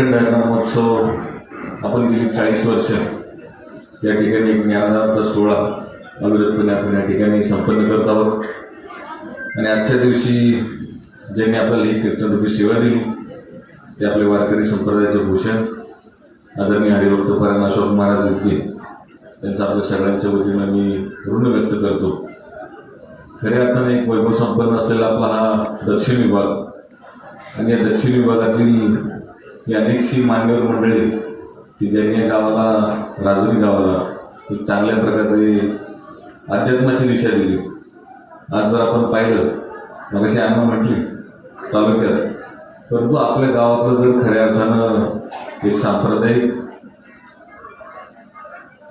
उत्तराखंड हरिनाम महोत्सव आपण गेली 40 वर्ष या ठिकाणी एक ज्ञानदानाचा सोहळा अविरतपणे आपण या ठिकाणी संपन्न करत आहोत. आणि आजच्या दिवशी ज्यांनी आपल्याला ही कीर्तनरूपी सेवा दिली ते आपले वारकरी संप्रदायाचे भूषण आदरणीय हरिभक्त परायण अशोक महाराज इतके त्यांचा आपल्या सगळ्यांच्या वतीनं मी ऋण व्यक्त करतो. खऱ्या अर्थाने एक वैभव संपन्न असलेला आपला हा दक्षिण विभाग आणि या दक्षिण विभागातील ही अनेकशी मान्यवर मंडळी की ज्यांनी या गावाला राजुरी गावाला एक चांगल्या प्रकारे अध्यात्माची दिशा दिली. आज जर आपण पाहिलं मगाशी अण्णा म्हटली तालुक्यात, परंतु आपल्या गावातलं जर खऱ्या अर्थानं एक सांप्रदायिक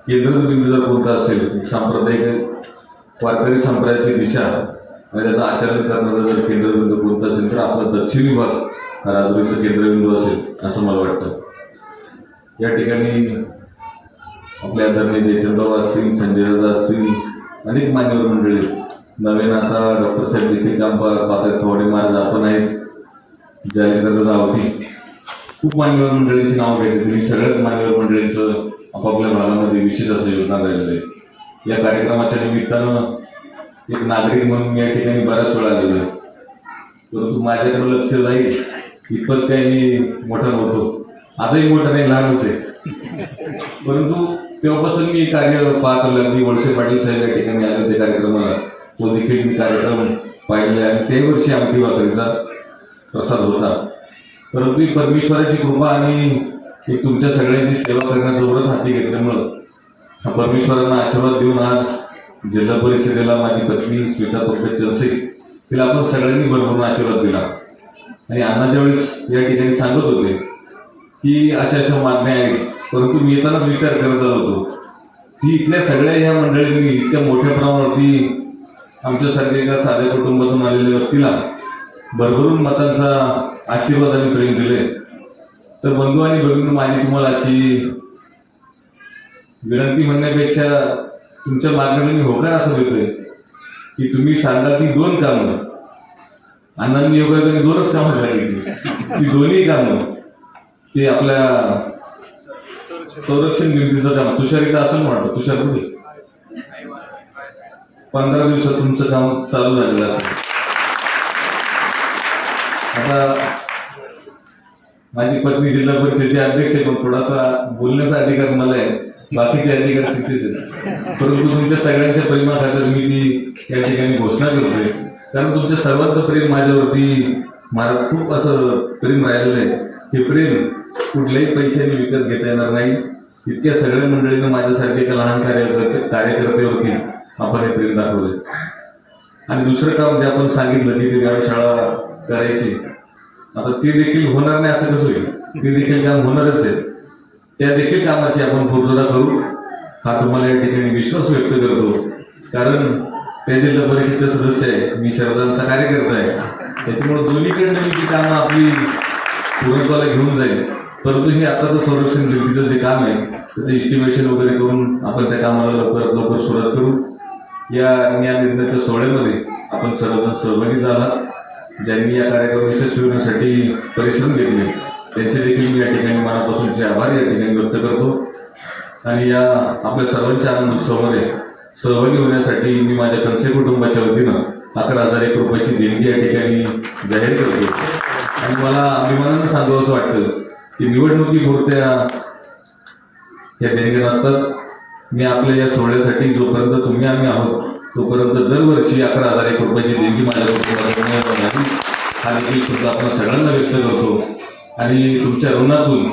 केंद्रबिंदू जर कोणता असेल, एक सांप्रदायिक वारकरी संप्रदायाची दिशा आणि त्याचं आचरण करणारं जर केंद्रबिंदू कोणतं असेल तर आपला दक्षिण विभाग हा राजुरीचं केंद्रबिंदू असेल असं मला वाटतं. या ठिकाणी आपल्या आदरणीय जयचंद्रराव असतील, संजयदादा असतील, अनेक मान्यवर मंडळी, नवीन आता डॉक्टर साहेब देखील काम पात्र खवडे महाराज आपण आहेत, जालिंदरदादा आवटी, खूप मान्यवर मंडळींची नावं घेतली. तुम्ही सगळ्याच मान्यवर मंडळींचं आपापल्या भागामध्ये विशेष असं योगदान राहिलेलं आहे. या कार्यक्रमाच्या निमित्तानं एक नागरिक म्हणून मी या ठिकाणी बऱ्याच वेळा आलेलो आहे, परंतु माझ्याकडे लक्ष जाईल इतपत काही मी मोठा नव्हतो, आजही मोठा नाही, लहानच आहे. परंतु तेव्हापासून मी कार्य पाहत आलो. अगदी वळसे पाटील साहेब या ठिकाणी आले होते कार्यक्रमाला, तो देखील मी कार्यक्रम पाहिले आणि त्याही वर्षी आमटी भाकरीचा प्रसाद होता. परंतु परमेश्वराची कृपा आणि एक तुमच्या सगळ्यांची सेवा करण्याचं व्रत हाती घेतल्यामुळं परमेश्वरांना आशीर्वाद देऊन आज जिल्हा परिषदेला माझी पत्नी स्मिता पंकज खडसे तिला आपण सगळ्यांनी भरभरून आशीर्वाद दिला. आणि अण्णाच्या वेळेस या ठिकाणी सांगत होते की अशा अशा मागण्या आहेत, परंतु मी येतानाच विचार करत आलो होतो की इथल्या सगळ्या ह्या मंडळींनी इतक्या मोठ्या प्रमाणावरती आमच्यासारख्या एका साध्या कुटुंबातून आलेल्या व्यक्तीला भरभरून मतांचा आशीर्वाद आणि प्रेम दिले. तर बंधू आणि भगिनी, माझी तुम्हाला अशी विनंती म्हणण्यापेक्षा तुमच्या मागण्याला मी होकार असं देतोय की तुम्ही सांगा की 2 कामं, अण्णांनी योगायोगाने 2च कामं सांगितली, की दोन्ही कामं ते आपल्या संरक्षण भिंतीचं काम, तुषार इथं असं म्हणतो, तुषार कुठे 15 दिवसात तुमचं काम चालू झालेलं असेल. आता माझी पत्नी जिल्हा परिषदेची अध्यक्ष आहे, पण थोडासा बोलण्याचा अधिकार मला आहे, बाकीचे अधिकार तिथेच आहेत. परंतु तुमच्या सगळ्यांच्या प्रेमाखातर मी ती या ठिकाणी घोषणा करतोय, कारण तुमच्या सर्वांचं प्रेम माझ्यावरती मला खूप असं प्रेम राहिलेलं आहे. हे प्रेम कुठल्याही पैशाने विकत घेता येणार नाही. इतक्या सगळ्या मंडळीनं माझ्यासारख्या एका लहान कार्यकर्त्यावरती आपण हे प्रेम दाखवले. आणि दुसरं काम जे आपण सांगितलं की ती व्यायामशाळा करायची, आता ते देखील होणार नाही असं कसं होईल, ते देखील काम होणारच आहे. त्या देखील कामाची आपण पूर्तता करू हा तुम्हाला या ठिकाणी विश्वास व्यक्त करतो. कारण त्या जिल्हा परिषदेचे सदस्य आहे, मी शरदांचा कार्यकर्ता आहे, त्याच्यामुळे दोन्हीकडनं मी ती कामं आपली पूर्णत्वाला घेऊन जाईल. परंतु हे आताचं संरक्षण भिंतीचं जे काम आहे त्याचं इस्टिमेशन वगैरे करून आपण त्या कामाला लवकरात लवकर सुरुवात करू. या ज्ञानयज्ञाच्या सोहळ्यामध्ये आपण सर्वजण सहभागी झाला. ज्यांनी या कार्यक्रम यशस्वी होण्यासाठी परिश्रम घेतले त्यांचे देखील मी या ठिकाणी मनापासूनचे आभार या ठिकाणी व्यक्त करतो. आणि या आपल्या सर्वांच्या आनंद उत्सवामध्ये सहभागी होण्यासाठी मी माझ्या कनसे कुटुंबाच्या वतीनं 11,001 रुपयाची देणगी या ठिकाणी जाहीर करतो. आणि मला अभिमानानं सांगावं असं वाटतं की निवडणुकीपुरत्या या देणग्या नसतात. मी आपल्या या सोहळ्यासाठी जोपर्यंत तुम्ही आम्ही आहोत तोपर्यंत दरवर्षी 11,001 रुपयाची देणगी माझ्या कुटुंबाला हा देखील सुद्धा आपण सगळ्यांना व्यक्त करतो. आणि तुमच्या ऋणातून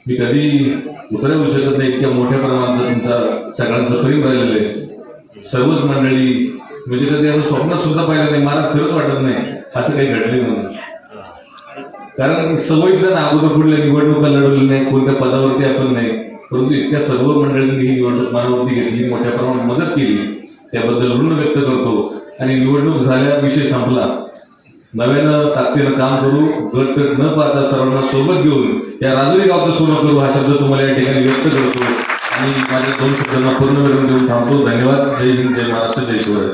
मी कधी उतरवू होऊ शकत नाही, इतक्या मोठ्या प्रमाणाचं तुमचा सगळ्यांचं प्रेम राहिलेलं आहे. सर्वच मंडळी म्हणजे कधी असं स्वप्नात सुद्धा पाहिलं नाही, मला खरंच वाटत नाही असं काही घडले म्हणून. कारण सवयच जण अगोदर कुठल्या निवडणुका लढवली नाही, कोणत्या पदावरती आपण नाही, परंतु इतक्या सर्व मंडळींनी ही निवडणूक मनावरती घेतली, मोठ्या प्रमाणात मदत केली, त्याबद्दल ऋण व्यक्त करतो. आणि निवडणूक झाल्या, विषय संपला, नव्यानं ताकदीनं काम करू, गटतट न पाहता सर्वांना सोबत घेऊन या राजुरी गावचं सोनं करू हा शब्द तुम्हाला या ठिकाणी व्यक्त करतो. आणि माझ्या 2 शब्दांना पूर्ण वेळ देऊन थांबतो. धन्यवाद. जय हिंद, जय महाराष्ट्र, जय शिवराय.